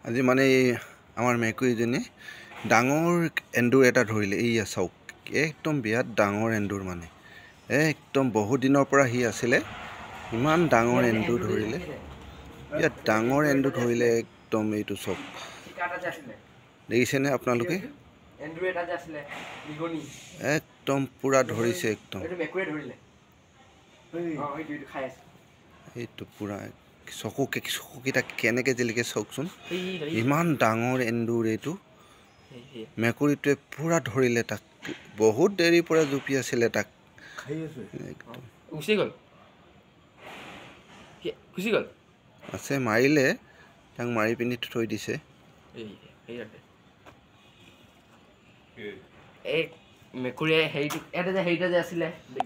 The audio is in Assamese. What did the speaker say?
আজি মানে আমাৰ মেকুৰীজনী ডাঙৰ এন্দুৰ এটা ধৰিলে। এইয়া চাওক, একদম বিৰাট ডাঙৰ এন্দুৰ, মানে একদম বহুত দিনৰ পৰা সি আছিলে। ইমান ডাঙৰ এন্দুৰ ধৰিলে, বিৰাট ডাঙৰ এন্দুৰ ধৰিলে একদম। এইটো চাওক, দেখিছেনে আপোনালোকে? একদম পুৰা ধৰিছে একদম। এইটো পুৰা চকুকেইটা কেনেকৈ জিলিকে চাওকচোন, ইমান ডাঙৰ এন্দুৰ এইটো। মেকুৰীটোৱে পুৰা ধৰিলে তাক, বহুত দেৰিৰ পৰা জুপি আছিলে তাক। আছে, মাৰিলে তাক, মাৰি পিনি থৈ দিছে। মেকুৰীয়ে হেৰিটো আছিলে।